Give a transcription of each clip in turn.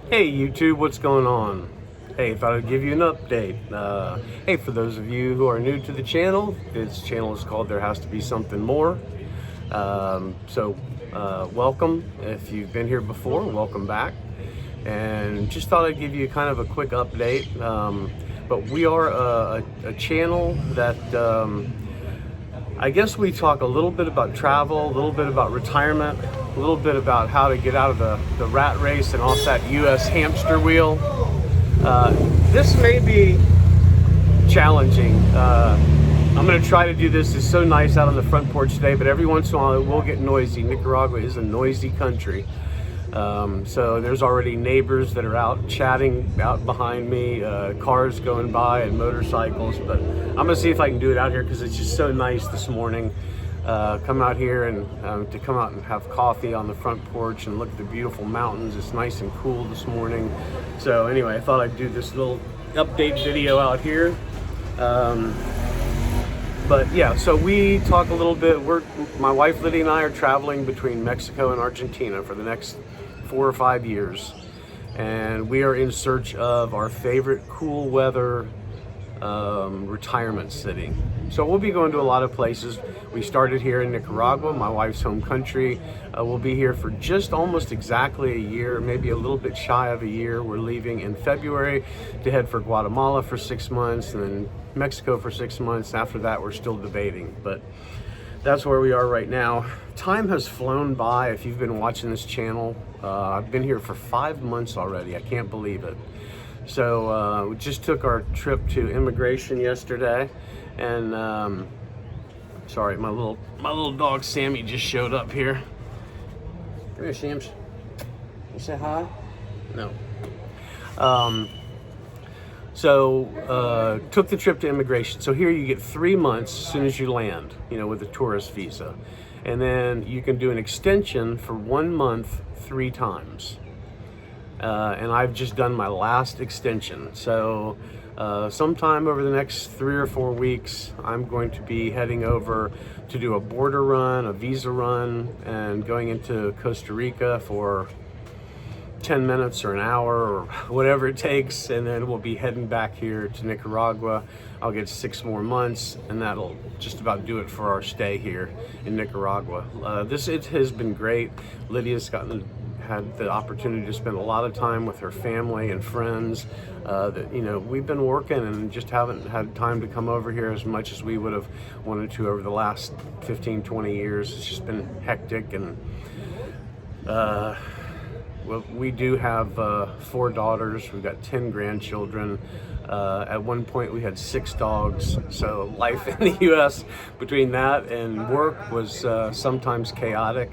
Hey YouTube, what's going on? Hey, thought I'd give you an update. Hey, for those of you who are new to the channel, this channel is called There Has to Be Something More. Welcome. If you've been here before, welcome back. And just thought I'd give you kind of a quick update. But we are a channel that I guess we talk a little bit about travel, a little bit about retirement, a little bit about how to get out of the rat race and off that U.S. hamster wheel. This may be challenging. I'm going to try to do this. It's so nice out on the front porch today, but every once in a while it will get noisy. Nicaragua is a noisy country. So there's already neighbors that are out chatting out behind me, cars going by and motorcycles, but I'm gonna see if I can do it out here because it's just so nice this morning. Come out here and to come out and have coffee on the front porch and look at the beautiful mountains. It's nice and cool this morning. So anyway, I thought I'd do this little update video out here. But yeah, so we talk a little bit. My wife Lydia and I are traveling between Mexico and Argentina for the next 4 or 5 years, and we are in search of our favorite cool weather retirement city. So we'll be going to a lot of places. We started here in Nicaragua, my wife's home country. We'll be here for just almost exactly a year, maybe a little bit shy of a year. We're leaving in February to head for Guatemala for 6 months and then Mexico for 6 months. After that, we're still debating, but that's where we are right now. Time has flown by. If you've been watching this channel, I've been here for 5 months already. I can't believe it. So we just took our trip to immigration yesterday, and sorry, my little dog Sammy just showed up here. Come here, Shams. You say hi? No. Took the trip to immigration. So here you get 3 months as soon as you land, with a tourist visa. And then you can do an extension for 1 month 3 times. And I've just done my last extension. So sometime over the next 3 or 4 weeks, I'm going to be heading over to do a border run, a visa run, and going into Costa Rica for 10 minutes or an hour or whatever it takes, and then we'll be heading back here to Nicaragua. I'll get 6 more months, and that'll just about do it for our stay here in Nicaragua. It has been great. Lydia's had the opportunity to spend a lot of time with her family and friends. We've been working and just haven't had time to come over here as much as we would have wanted to over the last 15-20 years. It's just been hectic, and well, we do have 4 daughters. We've got 10 grandchildren. At one point we had 6 dogs. So life in the U.S. between that and work was sometimes chaotic.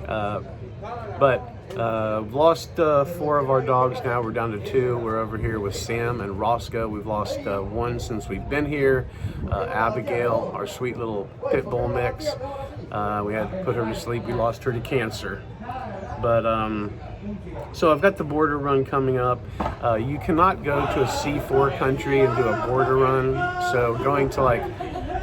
But we've lost 4 of our dogs now. We're down to 2. We're over here with Sam and Roscoe. We've lost 1 since we've been here. Abigail, our sweet little pit bull mix. We had to put her to sleep. We lost her to cancer. But so I've got the border run coming up. You cannot go to a C4 country and do a border run. So going to like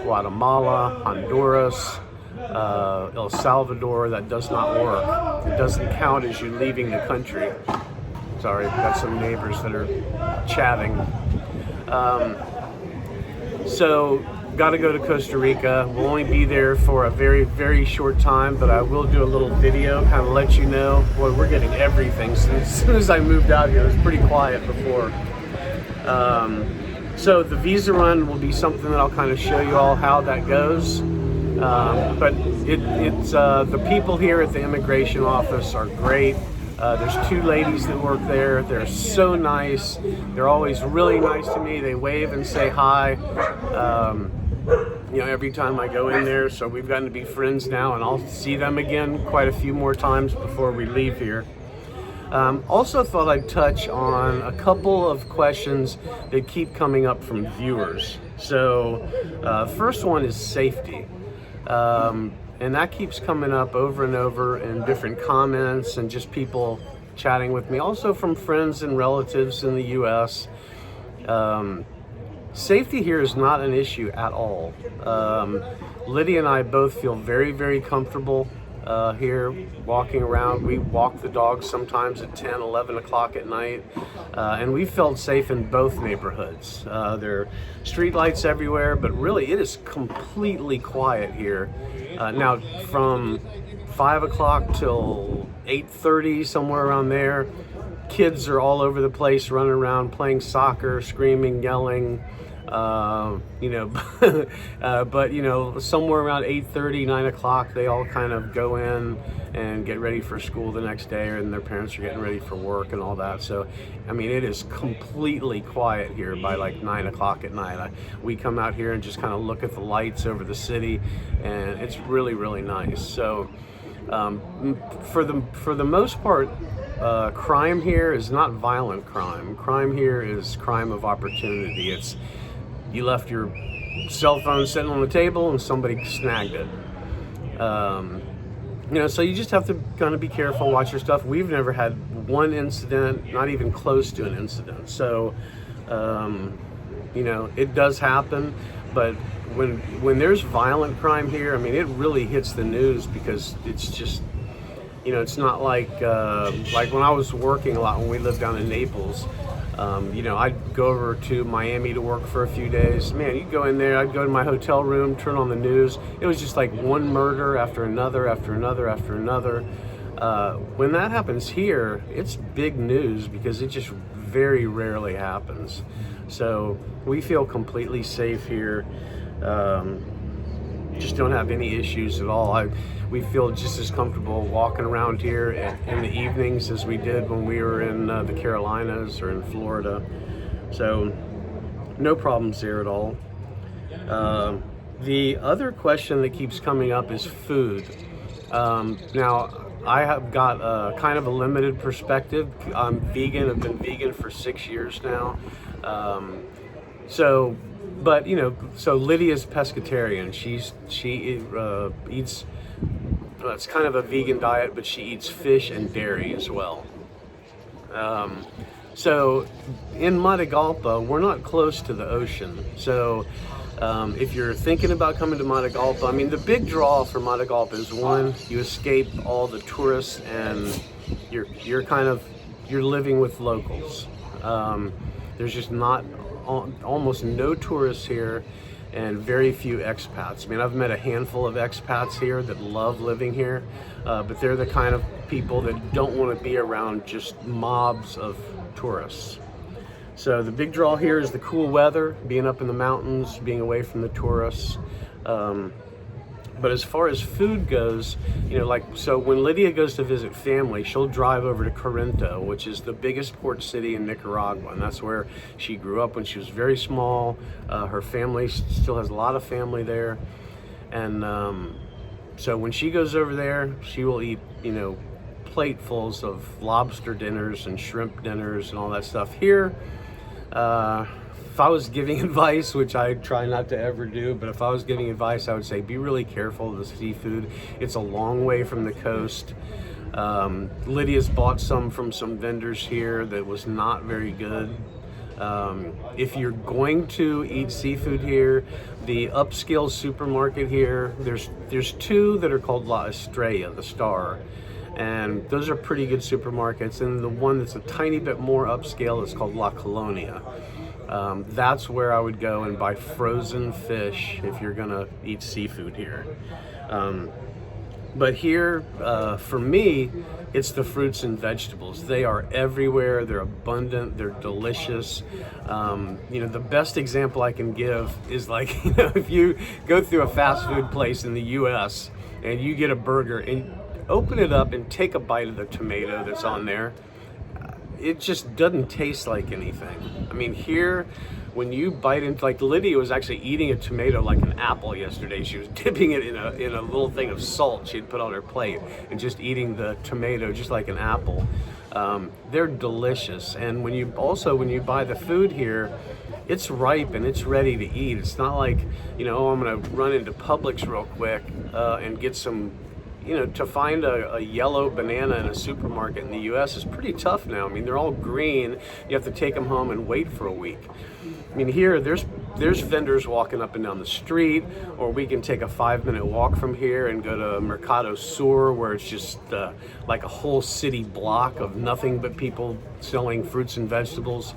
Guatemala, Honduras, El Salvador, that does not work. It doesn't count as you leaving the country. Sorry, I've got some neighbors that are chatting. So got to go to Costa Rica. We'll only be there for a very, very short time, but I will do a little video, kind of let you know. Boy, we're getting everything. So as soon as I moved out here, it was pretty quiet before. So the visa run will be something that I'll kind of show you all how that goes. But it's the people here at the immigration office are great. There's 2 ladies that work there. They're so nice. They're always really nice to me. They wave and say hi. Every time I go in there. So we've gotten to be friends now, and I'll see them again quite a few more times before we leave here. Also thought I'd touch on a couple of questions that keep coming up from viewers. So first one is safety. And that keeps coming up over and over in different comments and just people chatting with me, also from friends and relatives in the U.S. Safety here is not an issue at all. Lydia and I both feel very, very comfortable here, walking around. We walk the dogs sometimes at 10, 11 o'clock at night, and we felt safe in both neighborhoods. There are street lights everywhere, but really it is completely quiet here. Now, from 5 o'clock till 8:30, somewhere around there, kids are all over the place, running around, playing soccer, screaming, yelling. But somewhere around 8:30, 9 o'clock, they all kind of go in and get ready for school the next day, and their parents are getting ready for work and all that. So, I mean, it is completely quiet here by like 9 o'clock at night. We come out here and just kind of look at the lights over the city, and it's really, really nice. So, for the most part, crime here is not violent crime. Crime here is crime of opportunity. It's you left your cell phone sitting on the table and somebody snagged it. So you just have to kind of be careful, watch your stuff. We've never had one incident, not even close to an incident. So, it does happen, but when there's violent crime here, I mean, it really hits the news because it's just, it's not like when I was working a lot when we lived down in Naples. I'd go over to Miami to work for a few days. Man, you'd go in there, I'd go to my hotel room, turn on the news. It was just like one murder after another, after another, after another. When that happens here, it's big news because it just very rarely happens. So we feel completely safe here. Just don't have any issues at all. We feel just as comfortable walking around here in the evenings as we did when we were in the Carolinas or in Florida. So no problems there at all. The other question that keeps coming up is food. Now, I have got kind of a limited perspective. I'm vegan. I've been vegan for 6 years now. So Lydia's pescatarian. She eats. It's kind of a vegan diet, but she eats fish and dairy as well. So in Matagalpa, we're not close to the ocean. So if you're thinking about coming to Matagalpa, I mean, the big draw for Matagalpa is one, you escape all the tourists and you're living with locals. There's just almost no tourists here and very few expats. I mean, I've met a handful of expats here that love living here, but they're the kind of people that don't want to be around just mobs of tourists. So the big draw here is the cool weather, being up in the mountains, being away from the tourists. But as far as food goes, so when Lydia goes to visit family, she'll drive over to Corinto, which is the biggest port city in Nicaragua, and that's where she grew up when she was very small. Her family still has a lot of family there, and so when she goes over there, she will eat, platefuls of lobster dinners and shrimp dinners and all that stuff. Here, if I was giving advice, which I try not to ever do, but if I was giving advice, I would say be really careful of the seafood. It's a long way from the coast. Lydia's bought some from some vendors here that was not very good. If you're going to eat seafood here, the upscale supermarket here, there's two that are called La Estrella, the Star. And those are pretty good supermarkets. And the one that's a tiny bit more upscale is called La Colonia. That's where I would go and buy frozen fish if you're gonna eat seafood here. But here, for me, it's the fruits and vegetables. They are everywhere, they're abundant, they're delicious. The best example I can give is like, if you go through a fast food place in the US and you get a burger and open it up and take a bite of the tomato that's on there, it just doesn't taste like anything. I mean, here, when you bite into, like Lydia was actually eating a tomato like an apple yesterday. She was dipping it in a little thing of salt she'd put on her plate and just eating the tomato just like an apple. They're delicious. And when you buy the food here, it's ripe and it's ready to eat. It's not like, I'm gonna run into Publix real quick and get some. To find a yellow banana in a supermarket in the US is pretty tough now. I mean, they're all green. You have to take them home and wait for a week. I mean, here, there's there's vendors walking up and down the street, or we can take a 5-minute walk from here and go to Mercado Sur, where it's just like a whole city block of nothing but people selling fruits and vegetables,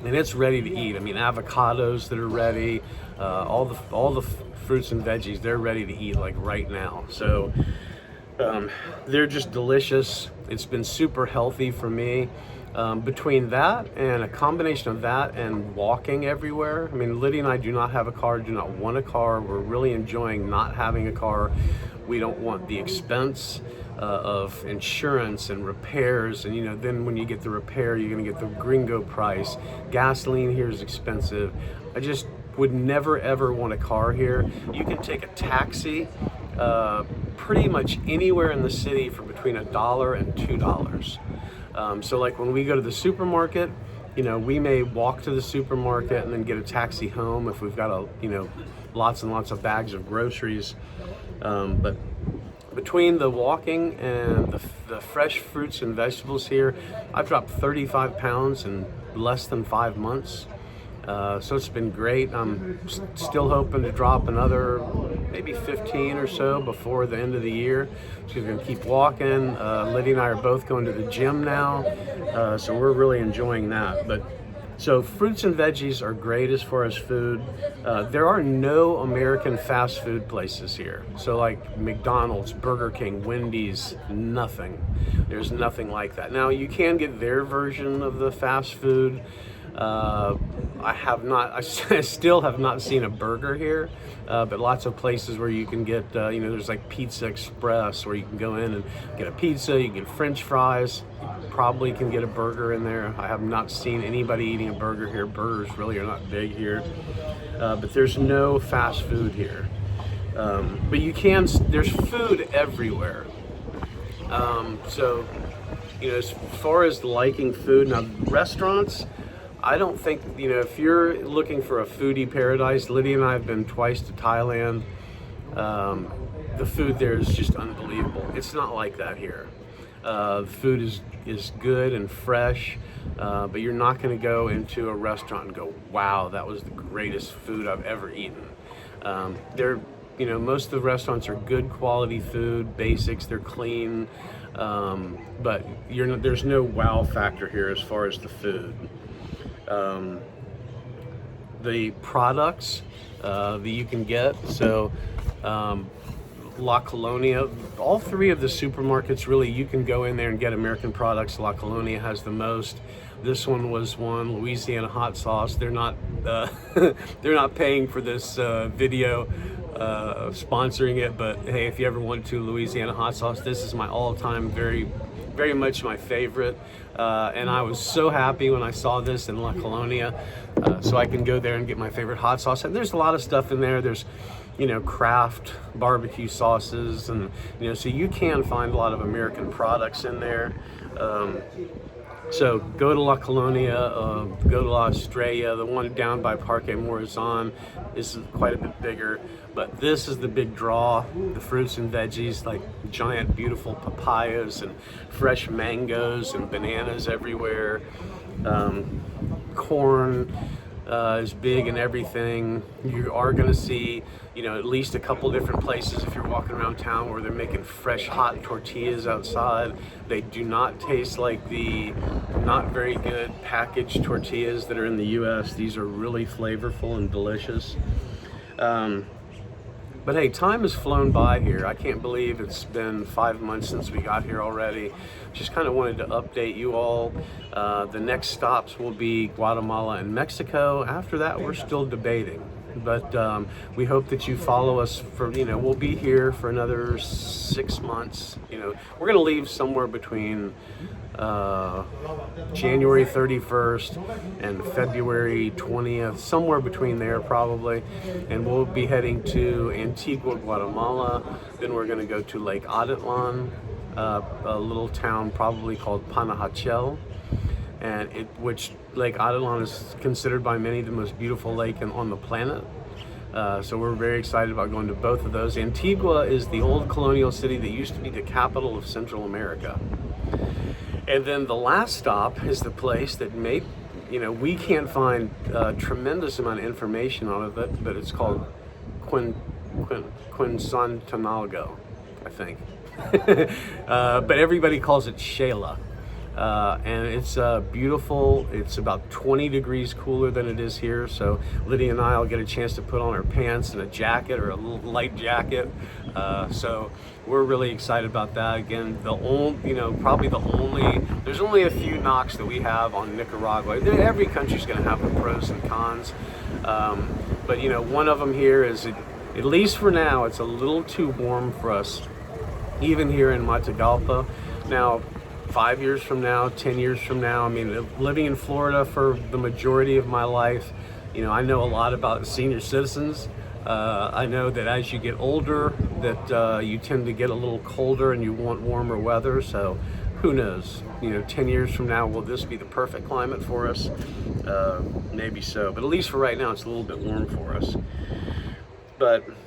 and it's ready to eat. I mean, avocados that are ready, all the fruits and veggies, they're ready to eat like right now. So they're just delicious. It's been super healthy for me. Between that and a combination of that and walking everywhere, I mean, Lydia and I do not have a car, do not want a car. We're really enjoying not having a car. We don't want the expense of insurance and repairs, and then when you get the repair, you're going to get the gringo price. Gasoline here is expensive. I just would never ever want a car here. You can take a taxi pretty much anywhere in the city for between $1 and $2. So like when we go to the supermarket, we may walk to the supermarket and then get a taxi home if we've got lots and lots of bags of groceries. But between the walking and the fresh fruits and vegetables here, I've dropped 35 pounds in less than 5 months. So it's been great. I'm still hoping to drop another maybe 15 or so before the end of the year. So we're going to keep walking. Lydia and I are both going to the gym now, so we're really enjoying that. So fruits and veggies are great as far as food. There are no American fast food places here. So like McDonald's, Burger King, Wendy's, nothing. There's nothing like that. Now you can get their version of the fast food. I still have not seen a burger here, but lots of places where you can get, there's like Pizza Express where you can go in and get a pizza, you can get French fries, you probably can get a burger in there. I have not seen anybody eating a burger here. Burgers really are not big here, but there's no fast food here. But there's food everywhere. So, as far as liking food, now restaurants, I don't think, if you're looking for a foodie paradise, Lydia and I have been twice to Thailand. The food there is just unbelievable. It's not like that here. The food is good and fresh, but you're not going to go into a restaurant and go, wow, that was the greatest food I've ever eaten. Most of the restaurants are good quality food, basics, they're clean, but there's no wow factor here as far as the food. The products that you can get, so La Colonia, all three of the supermarkets, really, you can go in there and get American products. La Colonia has the most. This one was one, Louisiana hot sauce. They're not they're not paying for this video, sponsoring it, but hey, if you ever want to, Louisiana hot sauce, this is my all-time, very, very much my favorite. And I was so happy when I saw this in La Colonia, so I can go there and get my favorite hot sauce. And there's a lot of stuff in there. There's, craft barbecue sauces, and so you can find a lot of American products in there. So go to La Colonia, go to La Estrella. The one down by Parque Morazan is quite a bit bigger, but this is the big draw. The fruits and veggies, like giant beautiful papayas and fresh mangoes and bananas everywhere. Corn is big and everything. You are going to see, at least a couple different places if you're walking around town where they're making fresh hot tortillas outside. They do not taste like the not very good packaged tortillas that are in the US. These are really flavorful and delicious. But hey, time has flown by here. I can't believe it's been 5 months since we got here already. Just kind of wanted to update you all. The next stops will be Guatemala and Mexico. After that, we're still debating. But we hope that you follow us for, we'll be here for another 6 months. We're going to leave somewhere between January 31st and February 20th, somewhere between there probably, and we'll be heading to Antigua, Guatemala. Then we're going to go to Lake Atitlan, a little town probably called Panajachel, which Lake Atitlan is considered by many the most beautiful lake on the planet. So we're very excited about going to both of those. Antigua is the old colonial city that used to be the capital of Central America. And then the last stop is the place that may we can't find a tremendous amount of information on it, but it's called Quinsantanalgo, I think. But everybody calls it Shayla. And it's beautiful. It's about 20 degrees cooler than it is here. So Lydia and I will get a chance to put on our pants and a jacket, or a little light jacket. So we're really excited about that. Again, there's only a few knocks that we have on Nicaragua. Every country's going to have the pros and cons. But one of them here is, at least for now, it's a little too warm for us, even here in Matagalpa. Now, 5 years from now, 10 years from now, living in Florida for the majority of my life, I know a lot about senior citizens. I know that as you get older, that you tend to get a little colder and you want warmer weather. So who knows, 10 years from now, will this be the perfect climate for us? Maybe so, but at least for right now, it's a little bit warm for us.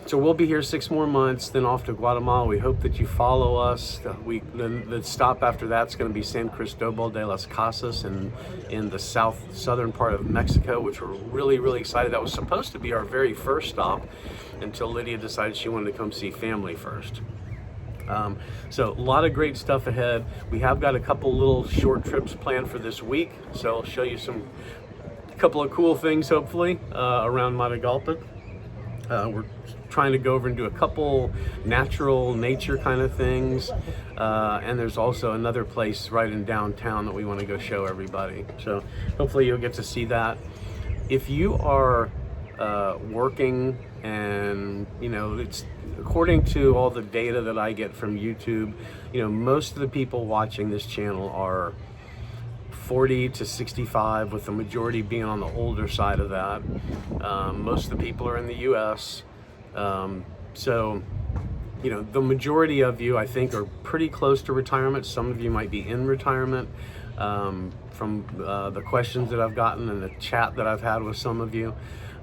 So we'll be here 6 more months, then off to Guatemala. We hope that you follow us. The stop after that's going to be San Cristobal de las Casas in the southern part of Mexico, which we're really, really excited. That was supposed to be our very first stop until Lydia decided she wanted to come see family first. So a lot of great stuff ahead. We have got a couple little short trips planned for this week, so I'll show you a couple of cool things, hopefully, around Matagalpa. We're trying to go over and do a couple natural nature kind of things, and there's also another place right in downtown that we want to go show everybody. So hopefully you'll get to see that. If you are working, and it's according to all the data that I get from YouTube, most of the people watching this channel are 40 to 65, with the majority being on the older side of that. Most of the people are in the US. So, the majority of you, I think, are pretty close to retirement. Some of you might be in retirement, from the questions that I've gotten and the chat that I've had with some of you.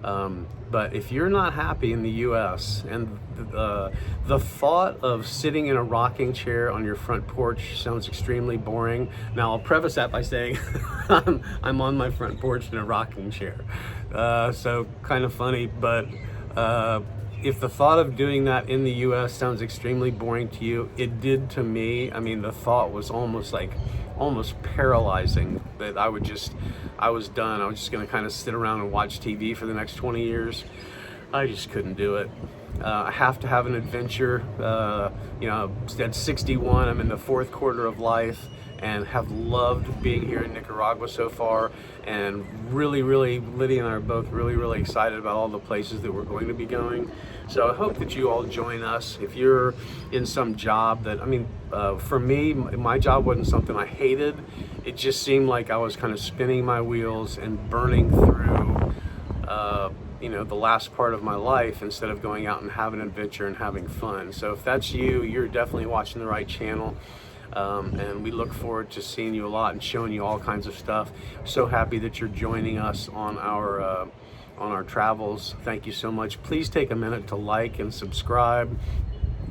But if you're not happy in the US, and the thought of sitting in a rocking chair on your front porch sounds extremely boring. Now, I'll preface that by saying I'm on my front porch in a rocking chair. So kind of funny, but if the thought of doing that in the US sounds extremely boring to you, it did to me. The thought was almost paralyzing, that I was done. I was just going to kind of sit around and watch TV for the next 20 years. I just couldn't do it. I have to have an adventure. At 61, I'm in the 4th quarter of life, and have loved being here in Nicaragua so far, and really, Lydia and I are both really excited about all the places that we're going to be going. So I hope that you all join us. If you're in some job that, for me, my job wasn't something I hated. It just seemed like I was kind of spinning my wheels and burning through, the last part of my life, instead of going out and having an adventure and having fun. So if that's you, you're definitely watching the right channel. And we look forward to seeing you a lot and showing you all kinds of stuff. So happy that you're joining us on our travels. Thank you so much. Please take a minute to like and subscribe.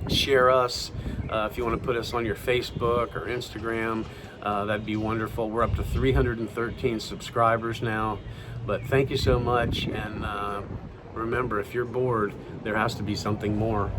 Share us. If you want to put us on your Facebook or Instagram, that'd be wonderful. We're up to 313 subscribers now. But thank you so much. And remember, if you're bored, there has to be something more.